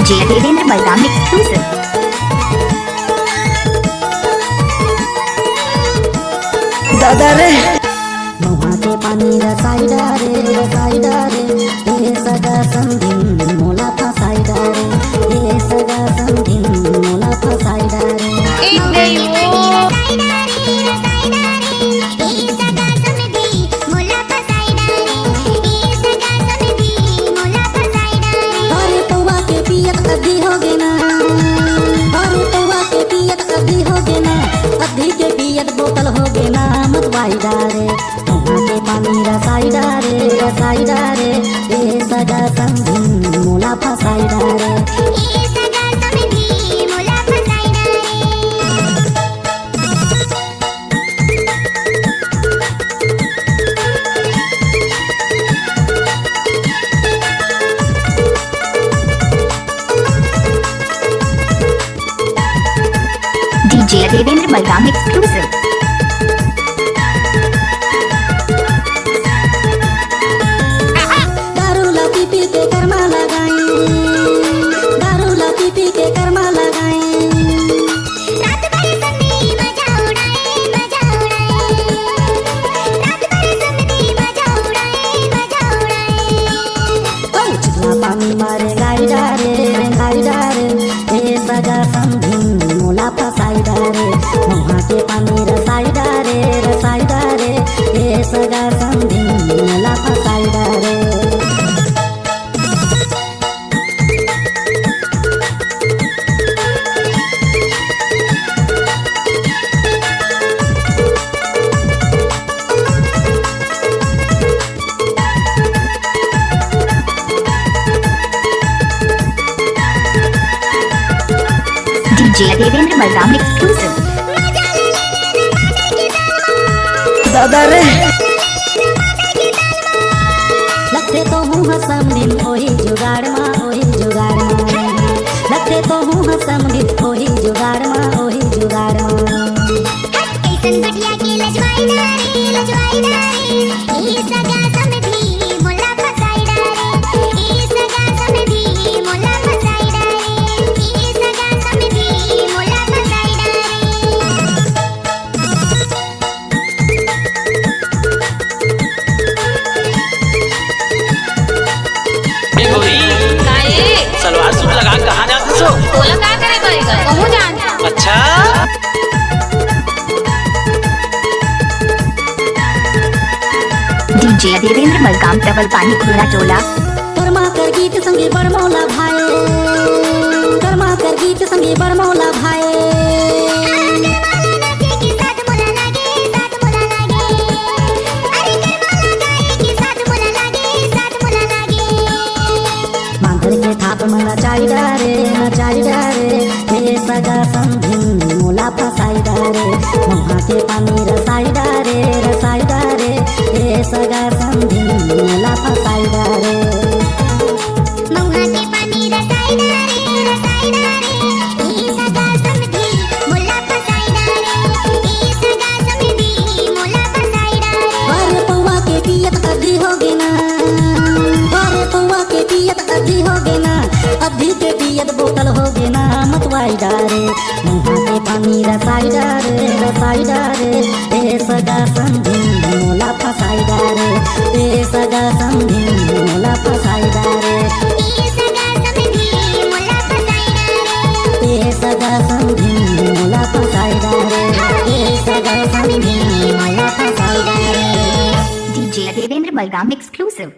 DJ Devendra Balram exclusive. दादा रे मोहा के पानी रसाईडा रे हे सगा संधिन मोला फसाईडा रे हे सगा संधिन मोला फसाईडा रे एक नहीं वो अद्धी हो गे ना अरे तवा के पियत अद्धी हो गे ना अद्धी के पियत बोतल हो गे ना मत वाईडा रे मोहा के पानी रसाईडा रे ए सगा संधिन मोला फसाईडा रे डीजे देवेंद्र बलराम एक्सक्लूसिव। दारू लाती पी के कर्मा लगाई दारू लाती पी के कर्मा लगाई रात भर संगी मजा उड़ाए रात भर संगी मजा उड़ाए चिकना पानी मारे गाईडा रे ए सगा संधिन मोला फसाईडा रे मोहा के पानी रसाईडा रे ए सगा संधिन मोला फसाईडा रे डीजे देवेंद्र बलराम एक्सक्लूसिव। दादा रे लगते तो हूँ हसम दिन ओही जुगाड़ माँ लगते तो हूँ हसम दिन ओही जुगाड़ माँ कैसन गुटिया के लजवाईडा रे ए सगा समधी मोला फसाईडा रे ए सगा समधी मोला फसाईडा रे ए सगा समधी मोला फसाईडा सलवार सूट लगा कहाँ जाते सो? तोला का करे करेगा कहूँ जान। अच्छा डीजे देवेंद्र बलराम डबल पानी खुला टोला। कर्मा कर गीत संगे बरमौला भाई कर्मा कर गीत संगे बरमौला भाई के साथ मोला लागे अरे करवाला गाए के साथ मोला लागे मांगर के थाप में नचाईडा रे हे सगा संधिन मोला फसाईडा रे मोहा के पानी रसाईडा रे हे सगा संधिन मोला फसाईडा रे मौहा के पानी रसाईडा रे ए सगा समधी मोला फसाईडा रे ए सगा समधी मोला फसाईडा रे अरे पौवा के पियत अद्धी हो गे ना अरे पौवा के पियत अद्धी हो गे ना अद्धी के पियत बोतल हो गे ना मत वाईडा रे मोहा के पानी रसाईडा रे ए सगा संधिन मोला फसाईडा रे ए सगा संधिन मोला फसाईडा रे ए सगा समधी मोला फसाईडा रे ए सगा संधिन मोला फसाईडा रे ए सगा संधिन मोला फसाईडा रे डीजे देवेंद्र बलराम एक्सक्लूसिव।